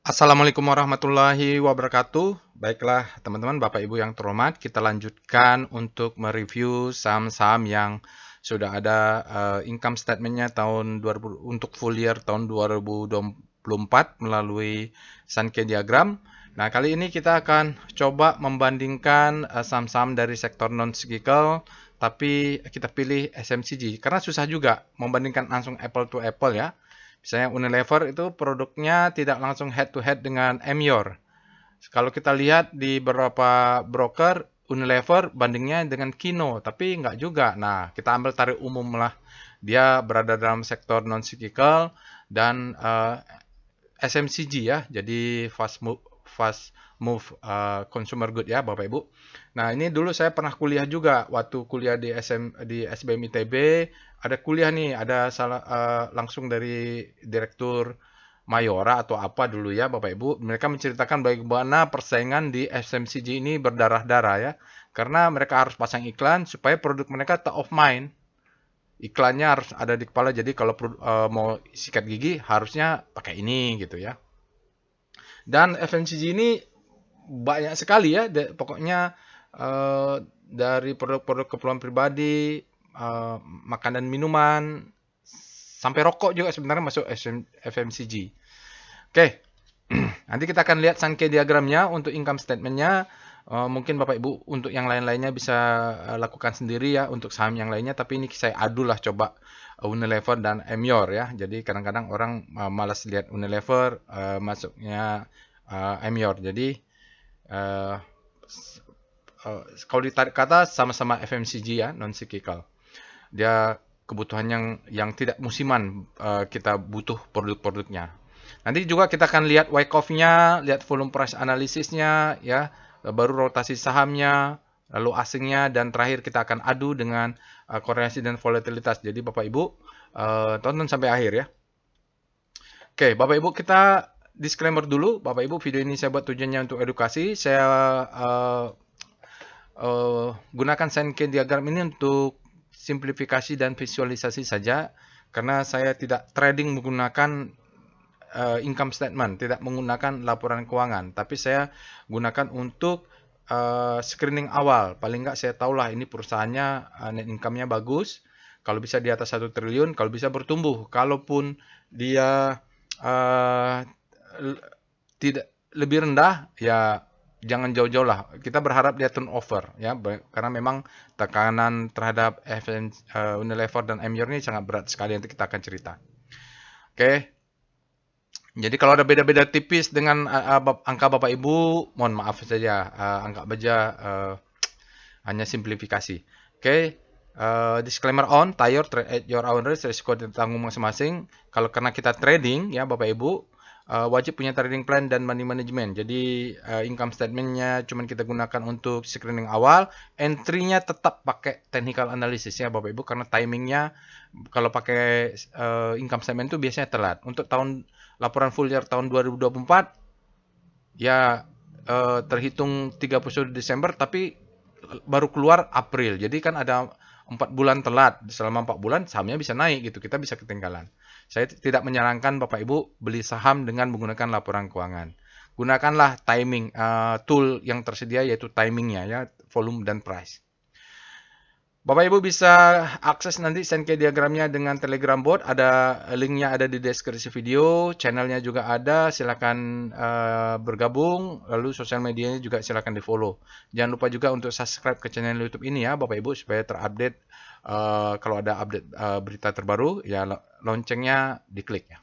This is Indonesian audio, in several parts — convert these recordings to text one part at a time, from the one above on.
Assalamualaikum warahmatullahi wabarakatuh. Baiklah, teman-teman, Bapak Ibu yang terhormat, kita lanjutkan untuk mereview saham-saham yang sudah ada income statement-nya tahun 2000 untuk full year tahun 2024 melalui Sankey diagram. Nah, kali ini kita akan coba membandingkan saham-saham dari sektor non-cyclical, tapi kita pilih SMCG karena susah juga membandingkan langsung apple to apple ya. Misalnya Unilever itu produknya tidak langsung head to head dengan Emyor. Kalau kita lihat di beberapa broker, Unilever bandingnya dengan Kino, tapi nggak juga. Nah, kita ambil tarik umum lah. Dia berada dalam sektor non-cyclical dan SMCG ya, jadi fast move consumer good ya, Bapak Ibu. Nah, ini dulu saya pernah kuliah juga waktu kuliah di SBM ITB, ada kuliah nih, ada langsung dari direktur Mayora atau apa dulu ya, Bapak Ibu. Mereka menceritakan bagaimana persaingan di SMCG ini berdarah-darah ya. Karena mereka harus pasang iklan supaya produk mereka top of mind. Iklannya harus ada di kepala, jadi kalau mau sikat gigi harusnya pakai ini gitu ya. Dan FMCG ini banyak sekali ya, pokoknya dari produk-produk keperluan pribadi, makanan minuman, sampai rokok juga sebenarnya masuk FMCG. Oke, nanti kita akan lihat Sankey diagramnya untuk income statement-nya. Mungkin Bapak Ibu untuk yang lain-lainnya bisa lakukan sendiri ya untuk saham yang lainnya. Tapi ini saya adu lah coba Unilever dan Emyor ya. Jadi kadang-kadang orang malas lihat Unilever, masuknya Emyor. Jadi uh, kalau ditarik kata sama-sama FMCG ya, non cyclical. Dia kebutuhan yang tidak musiman, kita butuh produk-produknya. Nanti juga kita akan lihat Wyckoff-nya, lihat volume price analisisnya ya, baru rotasi sahamnya, lalu asingnya, dan terakhir kita akan adu dengan korelasi dan volatilitas. Jadi Bapak Ibu tonton sampai akhir ya. Oke, Bapak Ibu, kita disclaimer dulu. Bapak Ibu, video ini saya buat tujuannya untuk edukasi. Saya gunakan Sankey diagram ini untuk simplifikasi dan visualisasi saja, karena saya tidak trading menggunakan income statement, tidak menggunakan laporan keuangan, tapi saya gunakan untuk screening awal. Paling nggak saya tahulah ini perusahaannya net income-nya bagus, kalau bisa di atas 1 triliun, kalau bisa bertumbuh. Kalaupun dia tidak lebih rendah, ya jangan jauh-jauh lah. Kita berharap dia turnover ya, karena memang tekanan terhadap Unilever dan Emyor ini sangat berat sekali. Nanti kita akan cerita. Oke. Jadi kalau ada beda-beda tipis dengan angka Bapak Ibu, mohon maaf saja, anggap saja hanya simplifikasi. Oke. Disclaimer on, trade at your own risk, risiko ditanggung masing-masing. Kalau karena kita trading ya Bapak Ibu, wajib punya trading plan dan money management. Jadi income statement-nya cuma kita gunakan untuk screening awal, entry-nya tetap pakai technical analysis ya Bapak Ibu, karena timing-nya kalau pakai income statement itu biasanya telat. Untuk laporan full year tahun 2024 ya terhitung 31 Desember tapi baru keluar April. Jadi kan ada 4 bulan telat. Selama 4 bulan sahamnya bisa naik gitu. Kita bisa ketinggalan. Saya tidak menyarankan Bapak Ibu beli saham dengan menggunakan laporan keuangan. Gunakanlah timing tool yang tersedia, yaitu timingnya ya, volume dan price. Bapak Ibu bisa akses nanti Sankey diagramnya dengan Telegram bot, ada linknya ada di deskripsi video, channelnya juga ada, silakan bergabung, lalu sosial medianya juga silakan di follow. Jangan lupa juga untuk subscribe ke channel YouTube ini ya Bapak Ibu, supaya terupdate kalau ada update berita terbaru, ya loncengnya diklik ya.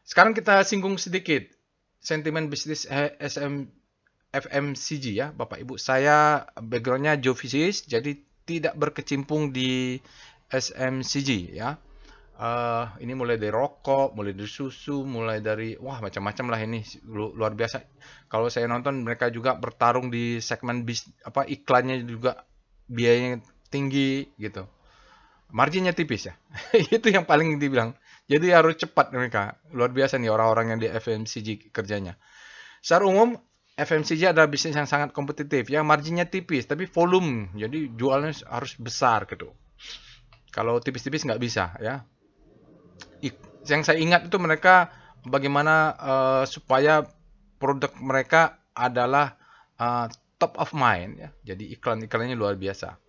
Sekarang kita singgung sedikit sentimen bisnis FMCG ya Bapak Ibu. Saya backgroundnya geofisis, jadi tidak berkecimpung di SMCG ya. Ini mulai dari rokok, mulai dari susu, mulai dari wah macam-macam lah, ini luar biasa. Kalau saya nonton mereka juga bertarung di segmen iklannya juga biayanya tinggi gitu. Marginnya tipis ya. Itu yang paling dibilang. Jadi harus cepat mereka. Luar biasa nih orang-orang yang di FMCG kerjanya. Secara umum FMCG adalah bisnis yang sangat kompetitif ya, marginnya tipis tapi volume, jadi jualnya harus besar gitu. Kalau tipis-tipis nggak bisa ya. Yang saya ingat itu mereka bagaimana supaya produk mereka adalah uh, top of mind ya. Jadi iklan-iklannya luar biasa.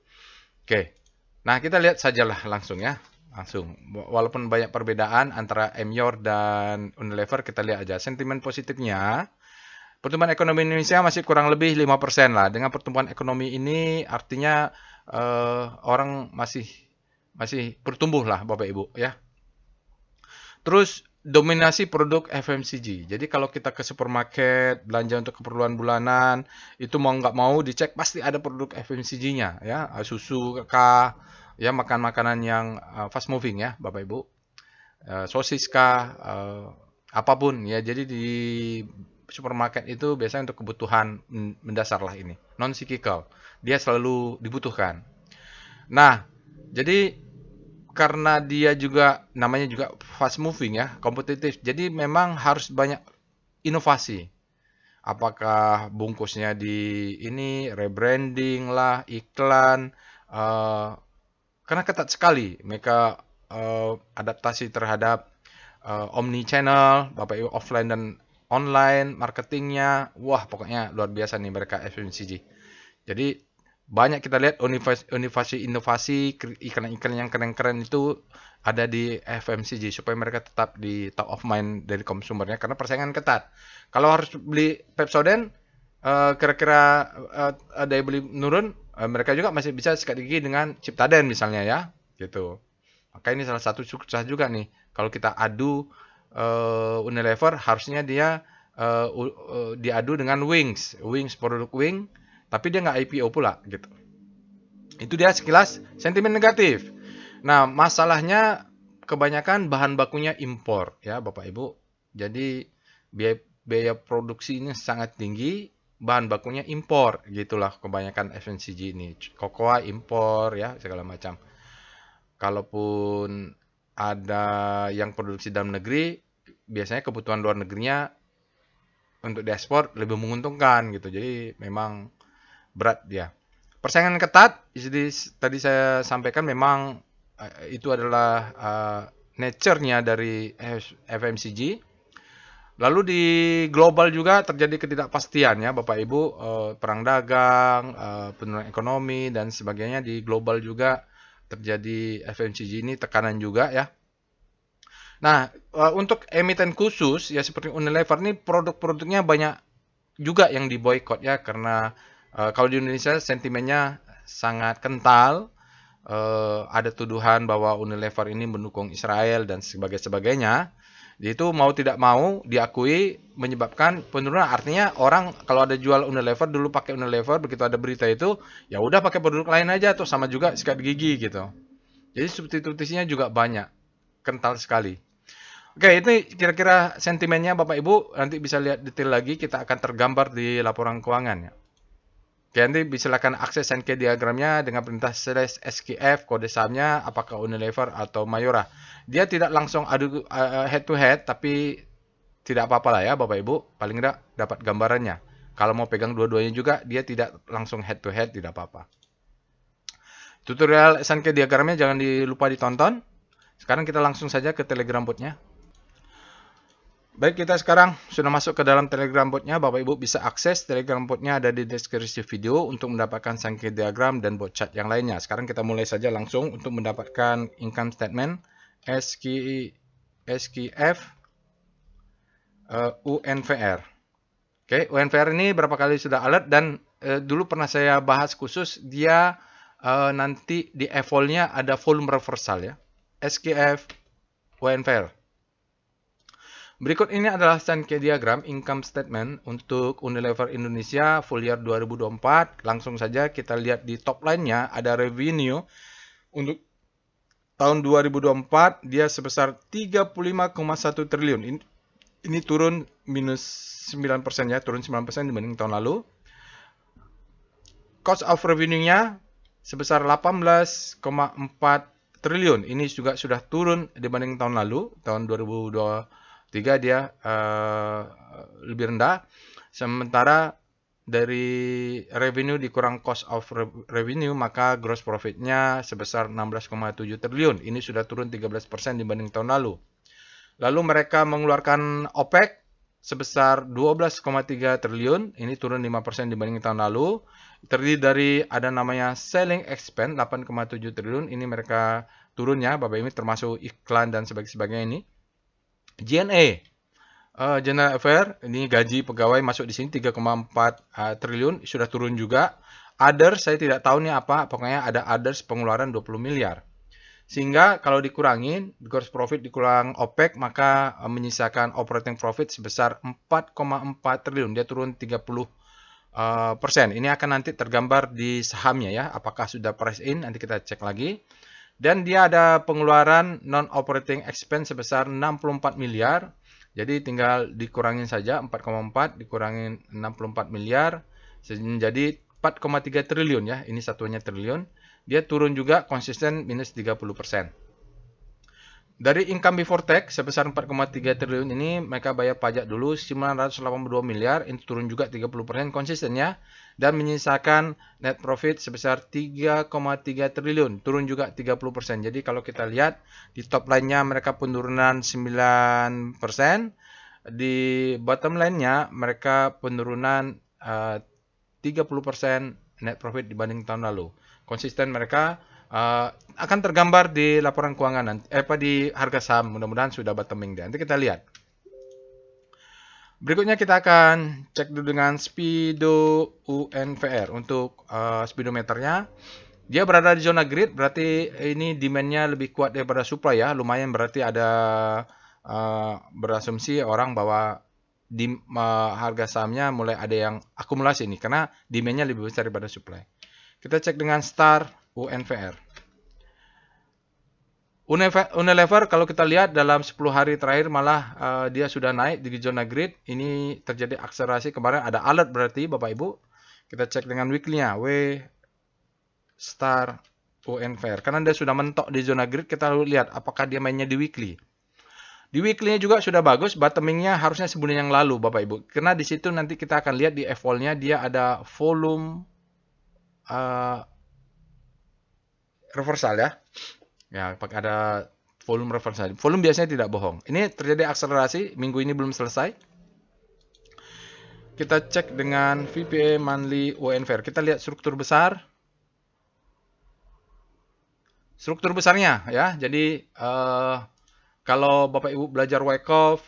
Oke. Nah, kita lihat sajalah langsung ya. Langsung. Walaupun banyak perbedaan antara Emyor dan Unilever, kita lihat aja. Sentimen positifnya, pertumbuhan ekonomi Indonesia masih kurang lebih 5% lah. Dengan pertumbuhan ekonomi ini artinya orang masih bertumbuh lah Bapak Ibu ya. Terus dominasi produk FMCG. Jadi kalau kita ke supermarket, belanja untuk keperluan bulanan, itu mau nggak mau dicek pasti ada produk FMCG-nya ya, susu kah, ya makan-makanan yang fast moving ya, Bapak Ibu. Sosis kah, apapun ya. Jadi di supermarket itu biasanya untuk kebutuhan mendasar lah ini, non cyclical. Dia selalu dibutuhkan. Nah, jadi karena dia juga namanya juga fast moving ya, kompetitif. Jadi memang harus banyak inovasi. Apakah bungkusnya di ini rebranding lah, iklan, eh, karena ketat sekali mereka adaptasi terhadap omni channel, Bapak Ibu offline dan online marketingnya, wah pokoknya luar biasa nih mereka FMCG. Jadi banyak kita lihat inovasi-inovasi iklan-iklan yang keren-keren itu ada di FMCG supaya mereka tetap di top of mind dari konsumernya karena persaingan ketat. Kalau harus beli Pepsodent, kira-kira daya beli menurun, mereka juga masih bisa sikat gigi dengan Ciptaden misalnya ya, gitu. Maka ini salah satu sukses juga nih. Kalau kita adu Unilever, harusnya dia diadu dengan Wings, produk Wings, tapi dia nggak IPO pula gitu. Itu dia sekilas sentimen negatif. Nah, masalahnya kebanyakan bahan bakunya impor ya Bapak Ibu. Jadi biaya produksi ini sangat tinggi, bahan bakunya impor gitulah kebanyakan FMCG ini. Cocoa impor ya segala macam. Kalaupun ada yang produksi dalam negeri, biasanya kebutuhan luar negerinya untuk diekspor lebih menguntungkan gitu. Jadi memang berat dia. Persaingan ketat, jadi tadi saya sampaikan memang itu adalah nature-nya dari FMCG. Lalu di global juga terjadi ketidakpastian ya Bapak Ibu, perang dagang, penurunan ekonomi dan sebagainya di global juga terjadi FMCG ini tekanan juga ya. Nah, untuk emiten khusus ya seperti Unilever ini produk-produknya banyak juga yang diboykot ya karena kalau di Indonesia sentimennya sangat kental. Ada tuduhan bahwa Unilever ini mendukung Israel dan sebagainya. Itu mau tidak mau diakui menyebabkan penurunan. Artinya orang kalau ada jual Unilever dulu pakai Unilever, begitu ada berita itu ya udah pakai produk lain aja tuh sama juga sikat gigi gitu. Jadi substitusinya juga banyak, kental sekali. Oke, ini kira-kira sentimennya Bapak Ibu, nanti bisa lihat detail lagi, kita akan tergambar di laporan keuangan ya. Oke, nanti silakan akses Sankey diagramnya dengan perintah /SKF, kode sahamnya, apakah Unilever atau Mayora. Dia tidak langsung adu head to head, tapi tidak apa-apa lah ya Bapak Ibu, paling tidak dapat gambarannya. Kalau mau pegang dua-duanya juga, dia tidak langsung head to head, tidak apa-apa. Tutorial Sankey diagramnya jangan lupa ditonton. Sekarang kita langsung saja ke Telegram botnya. Baik, kita sekarang sudah masuk ke dalam Telegram botnya. Bapak Ibu bisa akses Telegram botnya ada di deskripsi video untuk mendapatkan Sankey diagram dan bot chart yang lainnya. Sekarang kita mulai saja langsung untuk mendapatkan income statement SKF UNVR. Oke, UNVR ini berapa kali sudah alert dan dulu pernah saya bahas khusus dia nanti di evolnya ada volume reversal ya. SKF UNVR. Berikut ini adalah Sankey diagram income statement untuk Unilever Indonesia full year 2024. Langsung saja kita lihat di top line-nya ada revenue untuk tahun 2024 dia sebesar 35,1 triliun. Ini turun minus 9% ya, turun 9% dibanding tahun lalu. Cost of revenue-nya sebesar 18,4 triliun. Ini juga sudah turun dibanding tahun lalu, tahun 2023 dia lebih rendah. Sementara dari revenue dikurang cost of revenue, maka gross profit-nya sebesar 16,7 triliun. Ini sudah turun 13% dibanding tahun lalu. Lalu mereka mengeluarkan OPEC sebesar 12,3 triliun, ini turun 5% dibanding tahun lalu. Terdiri dari ada namanya selling expense 8,7 triliun, ini mereka turunnya, Bapak Ibu, termasuk iklan dan sebagainya ini. G&A, General Affair, ini gaji pegawai masuk di sini 3,4 triliun, sudah turun juga. Others, saya tidak tahu nih apa, pokoknya ada others pengeluaran 20 miliar. Sehingga kalau dikurangin, gross profit dikurang OPEC, maka menyisakan operating profit sebesar 4,4 triliun. Dia turun 30%. Ini akan nanti tergambar di sahamnya ya, apakah sudah price in, nanti kita cek lagi. Dan dia ada pengeluaran non-operating expense sebesar 64 miliar. Jadi tinggal dikurangin saja 4,4 dikurangin 64 miliar menjadi 4,3 triliun ya. Ini satuannya triliun. Dia turun juga konsisten minus 30%. Dari income before tax sebesar 4,3 triliun ini mereka bayar pajak dulu 982 miliar, ini turun juga 30% konsistennya, dan menyisakan net profit sebesar 3,3 triliun, turun juga 30%. Jadi kalau kita lihat di top line-nya mereka penurunan 9%, di bottom line-nya mereka penurunan 30% net profit dibanding tahun lalu. Konsisten mereka akan tergambar di laporan keuangan nanti, di harga saham. Mudah-mudahan sudah bottoming deh. Nanti kita lihat. Berikutnya kita akan cek dulu dengan Speedo UNVR untuk speedometernya. Dia berada di zona grid, berarti ini demand-nya lebih kuat daripada supply ya. Lumayan berarti ada berasumsi orang bahwa harga sahamnya mulai ada yang akumulasi ini karena demand-nya lebih besar daripada supply. Kita cek dengan Star UNVR. Unilever kalau kita lihat dalam 10 hari terakhir malah dia sudah naik di zona grid. Ini terjadi akselerasi. Kemarin ada alert berarti Bapak Ibu. Kita cek dengan weekly-nya. W Star UNVR. Karena dia sudah mentok di zona grid, kita lihat apakah dia mainnya di weekly. Di weekly-nya juga sudah bagus. Bottoming-nya harusnya sebulan yang lalu Bapak Ibu. Karena di situ nanti kita akan lihat di F-wall-nya dia ada volume reversal ya. Ya, ada volume reversal. Volume biasanya tidak bohong. Ini terjadi akselerasi, minggu ini belum selesai. Kita cek dengan VPA monthly UNVR. Kita lihat struktur besar. Struktur besarnya ya. Jadi kalau Bapak Ibu belajar Wyckoff,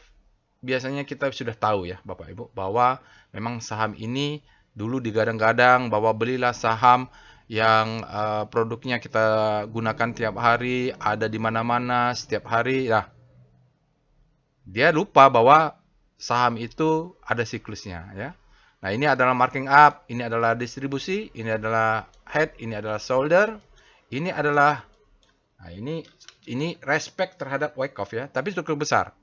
biasanya kita sudah tahu ya Bapak Ibu bahwa memang saham ini dulu digadang-gadang bahwa belilah saham yang produknya kita gunakan tiap hari, ada di mana-mana setiap hari. Nah, dia lupa bahwa saham itu ada siklusnya ya. Nah, ini adalah marking up, ini adalah distribusi, ini adalah head, ini adalah shoulder, ini adalah ini respect terhadap Wyckoff ya, tapi struktur besar.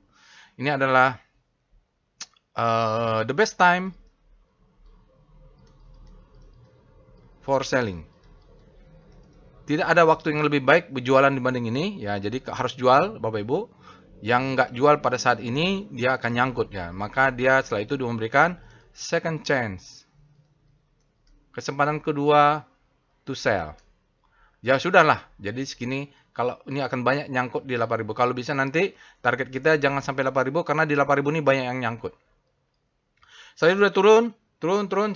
Ini adalah the best time for selling. Tidak ada waktu yang lebih baik berjualan dibanding ini ya, jadi harus jual Bapak Ibu. Yang nggak jual pada saat ini dia akan nyangkut ya, maka dia setelah itu memberikan second chance, kesempatan kedua to sell. Ya sudahlah, jadi segini kalau ini akan banyak nyangkut di 8.000. Kalau bisa nanti target kita jangan sampai 8.000 karena di 8.000 ini banyak yang nyangkut. Saya sudah turun.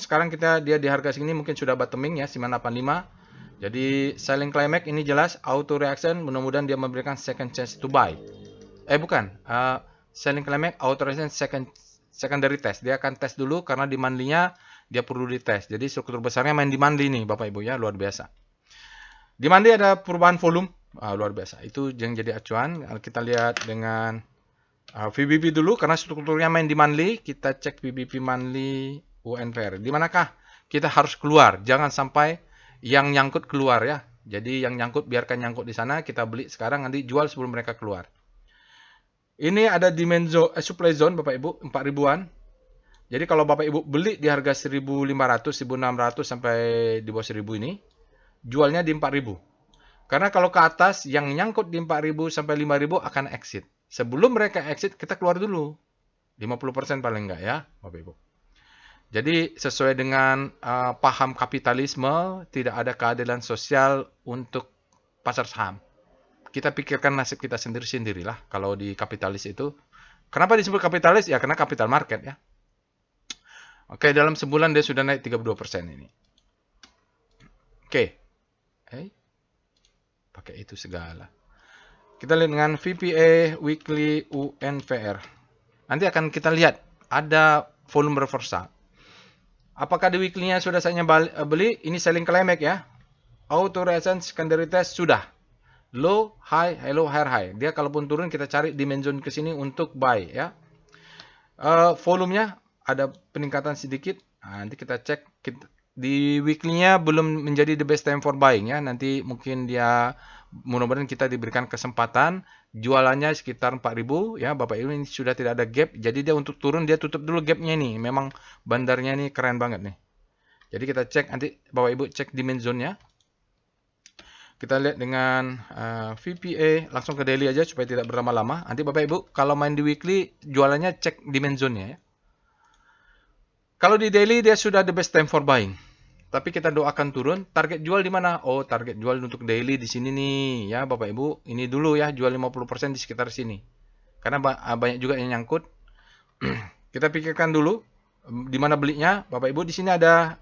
Sekarang dia di harga segini mungkin sudah bottoming ya 985. Jadi selling climax ini jelas auto reaction, mudah-mudahan dia memberikan second chance to buy. Selling climax auto reaction secondary test. Dia akan tes dulu karena di monthly-nya dia perlu dites. Jadi struktur besarnya main di monthly nih Bapak Ibu ya, luar biasa. Di monthly ada perubahan volume, luar biasa. Itu yang jadi acuan. Kita lihat dengan VBP dulu karena strukturnya main di monthly. Kita cek VBP monthly UNVR. Di manakah kita harus keluar? Jangan sampai yang nyangkut keluar ya. Jadi yang nyangkut biarkan nyangkut di sana, kita beli sekarang nanti jual sebelum mereka keluar. Ini ada demand zone, supply zone Bapak Ibu 4.000-an. Jadi kalau Bapak Ibu beli di harga 1.500, 1.600 sampai di bawah 1.000 ini, jualnya di 4.000. Karena kalau ke atas yang nyangkut di 4.000 sampai 5.000 akan exit. Sebelum mereka exit kita keluar dulu. 50% paling enggak ya Bapak Ibu. Jadi sesuai dengan paham kapitalisme, tidak ada keadilan sosial untuk pasar saham. kita pikirkan nasib kita sendiri-sendirilah kalau di kapitalis itu. Kenapa disebut kapitalis? Ya karena capital market ya. Oke, dalam sebulan dia sudah naik 32% ini. Oke. Pakai itu segala. Kita lihat dengan VPA Weekly UNVR. Nanti akan kita lihat ada volume reversal. Apakah di weekly-nya sudah saya beli? Ini selling climax ya. Auto resistance secondary test sudah. Low, high, low, high. Dia kalaupun turun kita cari dimension ke sini untuk buy ya. Volumenya ada peningkatan sedikit. Nah, nanti kita cek. Di weekly-nya belum menjadi the best time for buying ya. Nanti mungkin dia mudah-mudahan kita diberikan kesempatan. Jualannya sekitar 4.000 ya. Bapak Ibu, ini sudah tidak ada gap. Jadi dia untuk turun dia tutup dulu gapnya nih. Memang bandarnya nih keren banget nih. Jadi kita cek nanti Bapak Ibu cek dimensionnya. Kita lihat dengan VPA, langsung ke daily aja supaya tidak berlama-lama. Nanti Bapak Ibu kalau main di weekly jualannya cek dimensionnya ya. Kalau di daily dia sudah the best time for buying. Tapi kita doakan turun. Target jual di mana? Oh, target jual untuk daily di sini nih ya Bapak Ibu. Ini dulu ya, jual 50% di sekitar sini. Karena banyak juga yang nyangkut. Kita pikirkan dulu di mana belinya. Bapak Ibu di sini ada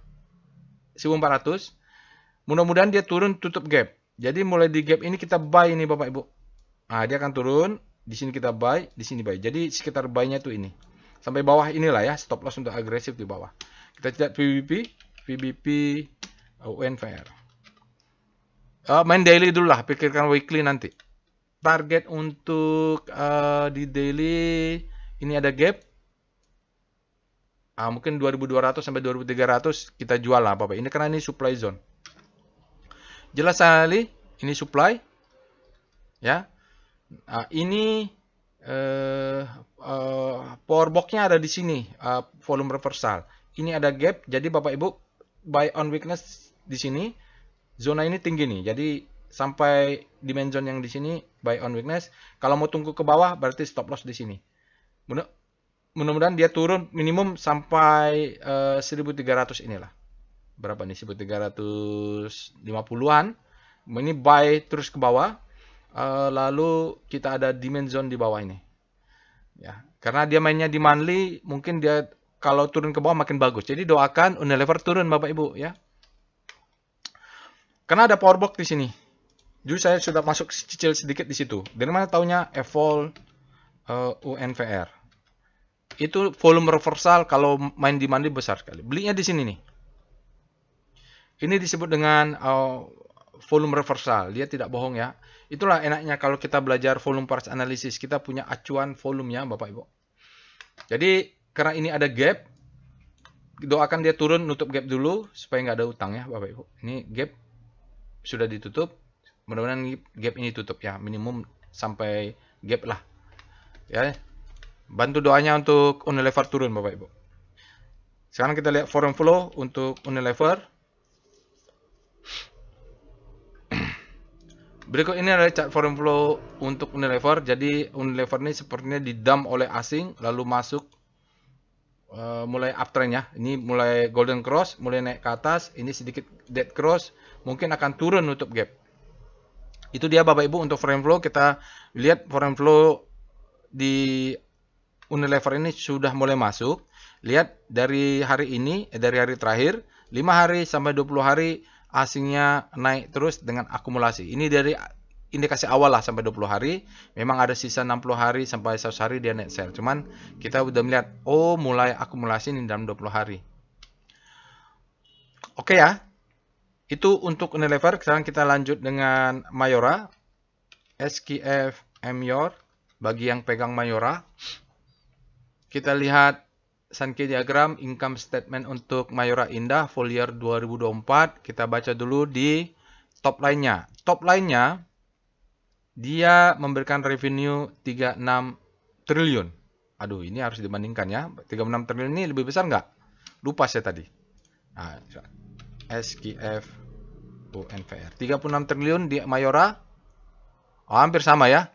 1.400. Mudah-mudahan dia turun tutup gap. Jadi mulai di gap ini kita buy ini Bapak Ibu. Nah, dia akan turun, di sini kita buy, di sini buy. Jadi sekitar buy-nya tuh ini. Sampai bawah inilah ya, stop loss untuk agresif di bawah. Kita lihat VBP UNVR. Main daily dulu lah, pikirkan weekly nanti. Target untuk di daily ini ada gap. Mungkin 2.200 sampai 2.300 kita jual lah Bapak. Ini karena ini supply zone. Jelas sekali, ini supply, ya. Ini power box-nya ada di sini, volume reversal. Ini ada gap, jadi Bapak Ibu buy on weakness di sini. Zona ini tinggi nih, jadi sampai dimension yang di sini buy on weakness. Kalau mau tunggu ke bawah, berarti stop loss di sini. Mudah-mudahan dia turun minimum sampai 1.300 inilah. Berapa nih 1.350-an. Ini buy terus ke bawah, lalu kita ada dimension di bawah ini ya, karena dia mainnya di monthly, mungkin dia kalau turun ke bawah makin bagus. Jadi doakan Unilever turun Bapak Ibu ya, karena ada power box di sini. Jadi saya sudah masuk cicil sedikit di situ. Dari mana taunya? Evol UNVR itu volume reversal, kalau main di monthly besar sekali. Belinya di sini nih. Ini disebut dengan volume reversal. Dia tidak bohong ya. Itulah enaknya kalau kita belajar volume price analysis. Kita punya acuan volumenya Bapak Ibu. Jadi karena ini ada gap, doakan dia turun nutup gap dulu supaya nggak ada utang ya Bapak Ibu. Ini gap sudah ditutup. Mudah-mudahan gap ini tutup ya. Minimum sampai gap lah. Ya. Bantu doanya untuk Unilever turun Bapak Ibu. Sekarang kita lihat foreign flow untuk Unilever. Berikut ini adalah chart foreign flow untuk Unilever. Jadi Unilever ini sepertinya didump oleh asing, lalu masuk mulai uptrend ya. Ini mulai golden cross, mulai naik ke atas. Ini sedikit dead cross, mungkin akan turun nutup gap. Itu dia Bapak Ibu untuk foreign flow. Kita lihat foreign flow di Unilever ini sudah mulai masuk. Lihat dari hari ini, dari hari terakhir, 5 hari sampai 20 hari asingnya naik terus dengan akumulasi. Ini dari indikasi awal lah sampai 20 hari. Memang ada sisa 60 hari sampai 100 hari dia net sell. Cuman kita udah melihat, oh mulai akumulasi ini dalam 20 hari. Oke ya. Itu untuk Unilever. Sekarang kita lanjut dengan Mayora. SKF Mayora. Bagi yang pegang Mayora. Kita lihat Sankey diagram income statement untuk Mayora Indah full year 2024. Kita baca dulu di top line-nya. Top line-nya dia memberikan revenue 36 triliun. Aduh, ini harus dibandingkan ya. 36 triliun ini lebih besar nggak? Lupa saya tadi. Nah, SKF UNVR. 36 triliun di Mayora. Oh, hampir sama ya.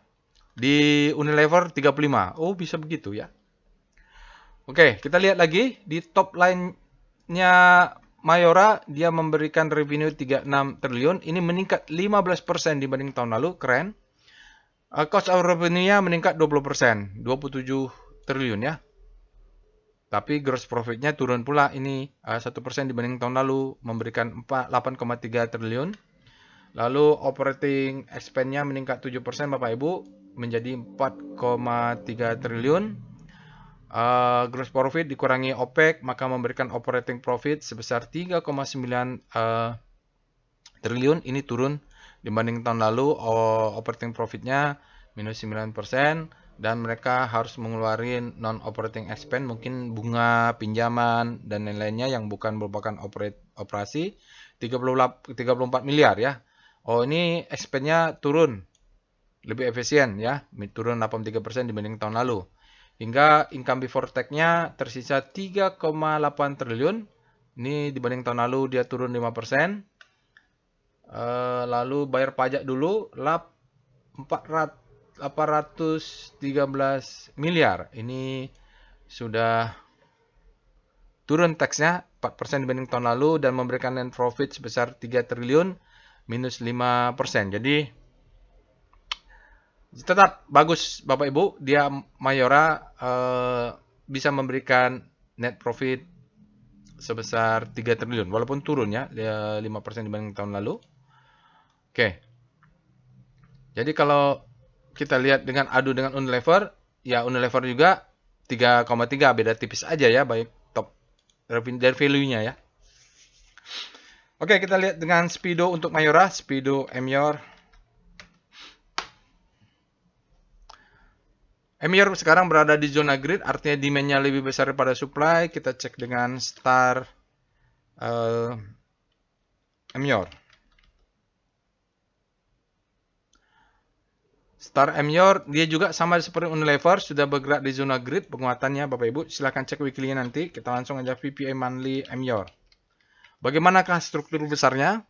Di Unilever 35. Oh, bisa begitu ya. Oke, kita lihat lagi di top line-nya Mayora, dia memberikan revenue 36 triliun. Ini meningkat 15% dibanding tahun lalu, keren. Cost of revenue-nya meningkat 20%, 27 triliun ya. Tapi gross profit-nya turun pula ini 1% dibanding tahun lalu, memberikan 8,3 triliun. Lalu operating expense-nya meningkat 7% Bapak Ibu, menjadi 4,3 triliun. Gross profit dikurangi OPEX, maka memberikan operating profit sebesar 3,9 triliun. Ini turun dibanding tahun lalu, operating profit-nya minus 9%. Dan mereka harus mengeluarkan non-operating expense, mungkin bunga, pinjaman, dan lain-lainnya yang bukan merupakan operasi, 34 miliar ya. Oh, ini expense-nya turun, lebih efisien ya, turun 83% dibanding tahun lalu. Hingga income before tax-nya tersisa 3,8 triliun. Ini dibanding tahun lalu dia turun 5%. Lalu bayar pajak dulu, 813 miliar. Ini sudah turun taxnya 4% dibanding tahun lalu dan memberikan net profit sebesar 3 triliun minus 5%. Jadi tetap bagus Bapak Ibu, dia Mayora bisa memberikan net profit sebesar 3 triliun walaupun turun ya, 5% dibanding tahun lalu. Oke. Jadi kalau kita lihat dengan adu dengan Unilever, ya Unilever juga 3,3, beda tipis aja ya, baik top dari value-nya ya. Oke, kita lihat dengan Speedo untuk Mayora, Speedo Emior. Emior sekarang berada di zona grid, artinya demand-nya lebih besar daripada supply. Kita cek dengan Star Emior. Star Emior, dia juga sama seperti Unilever, sudah bergerak di zona grid penguatannya Bapak Ibu. Silahkan cek weekly-nya nanti, kita langsung aja VPA monthly Emior. Bagaimanakah struktur besarnya?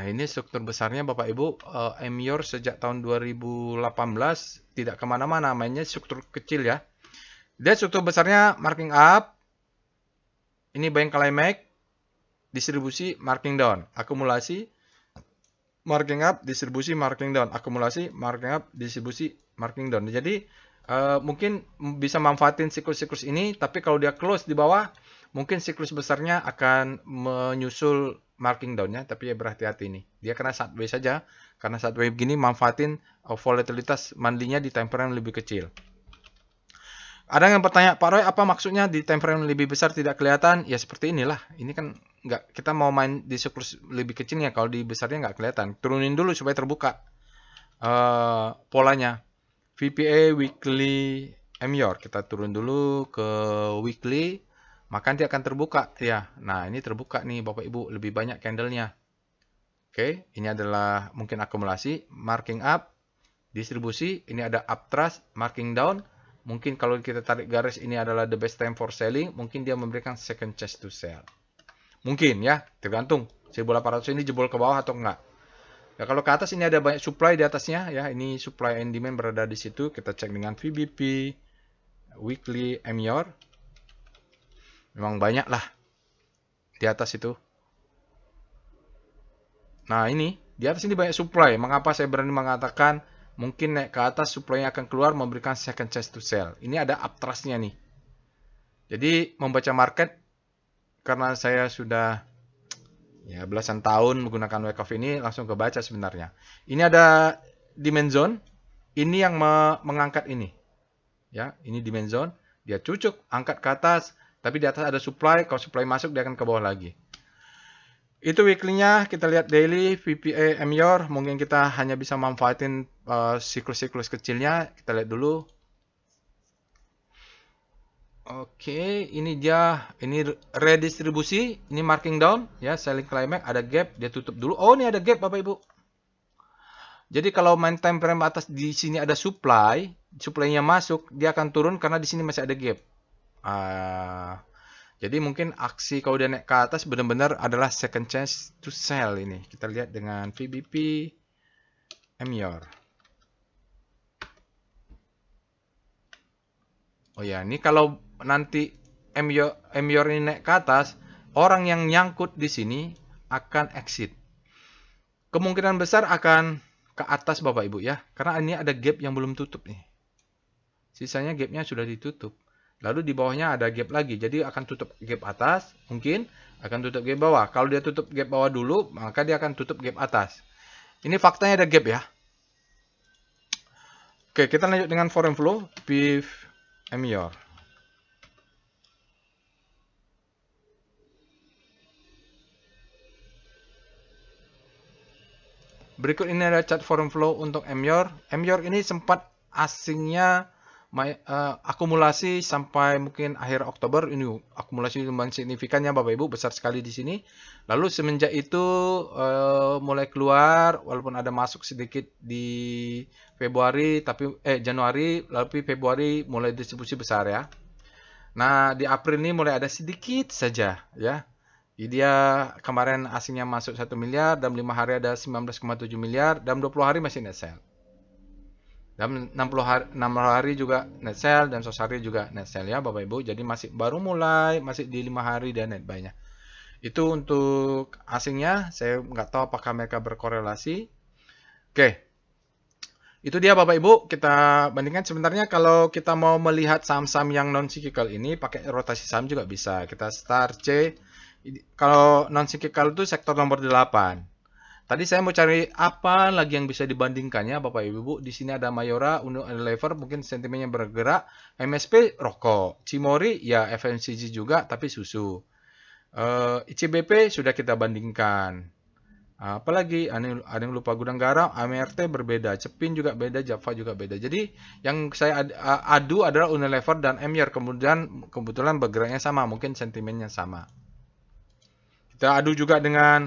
Ini struktur besarnya Bapak Ibu. Emior sejak tahun 2018 tidak kemana-mana, mainnya struktur kecil ya. Dia struktur besarnya marking up, ini buying climax, distribusi, marking down, akumulasi, marking up, distribusi, marking down, akumulasi, marking up, distribusi, marking down. Jadi mungkin bisa manfaatin siklus-siklus ini, tapi kalau dia close di bawah, mungkin siklus besarnya akan menyusul marking down-nya, tapi ya berhati-hati nih. Dia kena sideways saja, karena sideways begini manfaatin volatilitas monthly-nya di time frame lebih kecil. Ada yang bertanya, Pak Roy, apa maksudnya di time frame lebih besar tidak kelihatan? Ya seperti inilah. Ini kan nggak, kita mau main di siklus lebih kecilnya, kalau di besarnya nggak kelihatan. Turunin dulu supaya terbuka polanya. VPA weekly Emior, kita turun dulu ke weekly, maka nanti akan terbuka ya. Nah, ini terbuka nih Bapak Ibu, lebih banyak candlenya. Oke, ini adalah mungkin akumulasi, marking up, distribusi, ini ada uptrust, marking down. Mungkin kalau kita tarik garis ini adalah the best time for selling, mungkin dia memberikan second chance to sell. Mungkin ya, tergantung 1800 ini jebol ke bawah atau enggak. Ya, kalau ke atas ini ada banyak supply di atasnya ya, ini supply and demand berada di situ. Kita cek dengan VBP, weekly Emior. Memang banyak lah di atas itu. Nah, ini di atas ini banyak supply. Mengapa saya berani mengatakan mungkin naik ke atas supply-nya akan keluar memberikan second chance to sell. Ini ada uptrust-nya nih. Jadi membaca market, karena saya sudah ya belasan tahun menggunakan wake off ini, langsung kebaca sebenarnya. Ini ada demand zone, ini yang mengangkat ini. Ya, ini demand zone, dia cucuk, angkat ke atas, tapi di atas ada supply, kalau supply masuk dia akan ke bawah lagi. Itu weekly-nya, kita lihat daily, VPA Emior, mungkin kita hanya bisa manfaatin siklus-siklus kecilnya. Kita lihat dulu. Oke, ini dia, ini redistribusi, ini marking down, ya, selling climax, ada gap, dia tutup dulu. Oh, ini ada gap Bapak Ibu. Jadi kalau main time frame atas di sini ada supply-nya masuk, dia akan turun karena di sini masih ada gap. Jadi mungkin aksi kalau dia naik ke atas benar-benar adalah second chance to sell ini. Kita lihat dengan VBP Emior. Oh ya, ini kalau nanti Emior ini naik ke atas, orang yang nyangkut di sini akan exit. Kemungkinan besar akan ke atas Bapak Ibu ya. Karena ini ada gap yang belum tutup nih. Sisanya gapnya sudah ditutup. Lalu di bawahnya ada gap lagi. Jadi akan tutup gap atas, mungkin akan tutup gap bawah. Kalau dia tutup gap bawah dulu, maka dia akan tutup gap atas. Ini faktanya ada gap ya. Oke, kita lanjut dengan foreign flow, PIF Emior. Berikut ini ada chart foreign flow untuk Emior. Emior ini sempat asingnya akumulasi sampai mungkin akhir Oktober. Ini akumulasi lumayan signifikannya Bapak Ibu, besar sekali di sini. Lalu semenjak itu mulai keluar, walaupun ada masuk sedikit di Februari, tapi Januari, lalu Februari mulai distribusi besar ya. Nah, di April ini mulai ada sedikit saja ya. Jadi dia kemarin asingnya masuk 1 miliar, dalam 5 hari ada 19,7 miliar, dalam 20 hari masih net sell. Dalam 60 hari juga net sell, dan 100 hari juga net sell ya Bapak Ibu. Jadi masih baru mulai, masih di 5 hari dan net buy-nya. Itu untuk asingnya, saya nggak tahu apakah mereka berkorelasi. Oke. Itu dia Bapak Ibu, kita bandingkan. Sebenarnya kalau kita mau melihat saham-saham yang non-cyclical ini, pakai rotasi saham juga bisa. Kita start C. Kalau non-cyclical itu sektor nomor 8. Tadi saya mau cari apa lagi yang bisa dibandingkannya Bapak Ibu. Di sini ada Mayora, Unilever, mungkin sentimennya bergerak. MSP, rokok. Cimori, ya FMCG juga, tapi susu. ICBP sudah kita bandingkan. Apalagi ada yang lupa, Gudang Garam, AMRT berbeda, Cepin juga beda, Java juga beda. Jadi yang saya adu adalah Unilever dan Emyer. Kebetulan bergeraknya sama, mungkin sentimennya sama. Kita adu juga dengan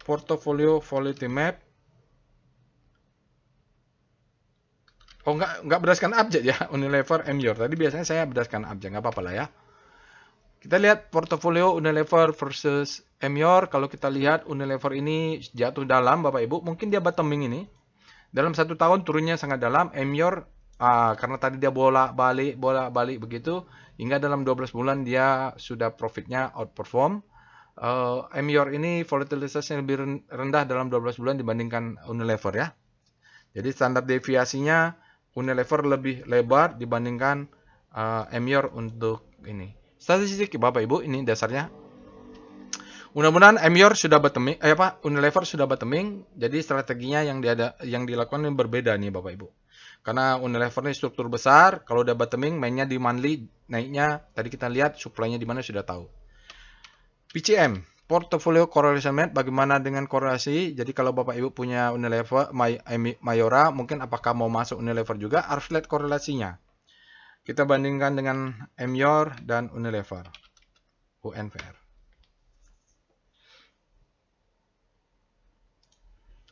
portfolio volatility map. Oh, nggak berdasarkan abjad ya, Unilever, Emyer. Tadi biasanya saya berdasarkan abjad, nggak apa-apa lah ya. Kita lihat portofolio Unilever versus Emior. Kalau kita lihat Unilever ini jatuh dalam Bapak Ibu, mungkin dia bottoming ini. Dalam 1 tahun turunnya sangat dalam. Emior karena tadi dia bolak-balik begitu, hingga dalam 12 bulan dia sudah profitnya outperform. Emior ini volatilitasnya lebih rendah dalam 12 bulan dibandingkan Unilever ya. Jadi standar deviasinya Unilever lebih lebar dibandingkan Emior untuk ini. Statistik Bapak Ibu, ini dasarnya. Mudah-mudahan Emior sudah bottoming, Unilever sudah bottoming. Jadi strateginya yang dilakukan ini berbeda nih Bapak Ibu. Karena Unilever ini struktur besar, kalau udah bottoming mainnya di monthly, naiknya tadi kita lihat supply-nya di mana sudah tahu. PCM, Portfolio Correlation Map, bagaimana dengan korelasi? Jadi kalau Bapak Ibu punya Unilever, Mayora, mungkin apakah mau masuk Unilever juga, harus lihat korelasinya. Kita bandingkan dengan Emior dan Unilever, UNVR.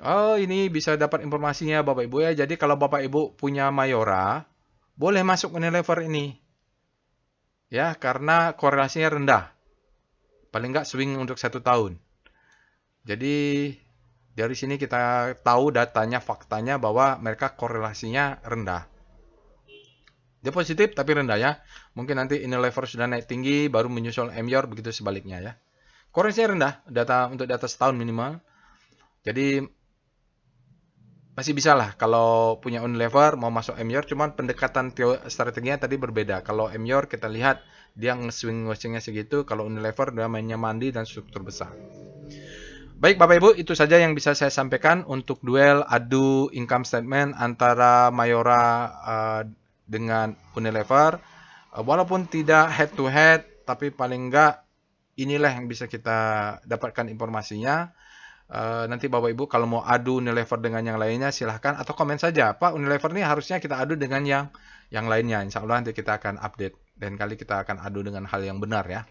Oh, ini bisa dapat informasinya Bapak Ibu ya. Jadi kalau Bapak Ibu punya Mayora, boleh masuk Unilever ini. Ya, karena korelasinya rendah. Paling nggak swing untuk 1 tahun. Jadi dari sini kita tahu datanya, faktanya bahwa mereka korelasinya rendah. Dia positif tapi rendah ya. Mungkin nanti Unilever sudah naik tinggi baru menyusul Emior, begitu sebaliknya ya. Korelasinya rendah untuk data setahun minimal. Jadi masih bisa lah kalau punya Unilever mau masuk Emior, cuman pendekatan strateginya tadi berbeda. Kalau Emior kita lihat dia nge-swing-swingnya segitu, kalau Unilever dia mainnya mandi dan struktur besar. Baik Bapak Ibu, itu saja yang bisa saya sampaikan untuk duel adu income statement antara Mayora dengan Unilever. Walaupun tidak head to head, tapi paling enggak inilah yang bisa kita dapatkan informasinya. Nanti Bapak Ibu kalau mau adu Unilever dengan yang lainnya silahkan, atau komen saja, Pak Unilever ini harusnya kita adu dengan yang lainnya. Insya Allah nanti kita akan update dan kali kita akan adu dengan hal yang benar ya.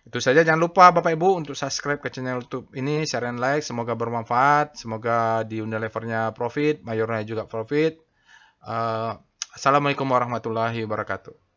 Itu saja, jangan lupa Bapak Ibu untuk subscribe ke channel YouTube ini, share and like, semoga bermanfaat, semoga di Unilevernya profit, Mayornya juga profit. Assalamualaikum warahmatullahi wabarakatuh.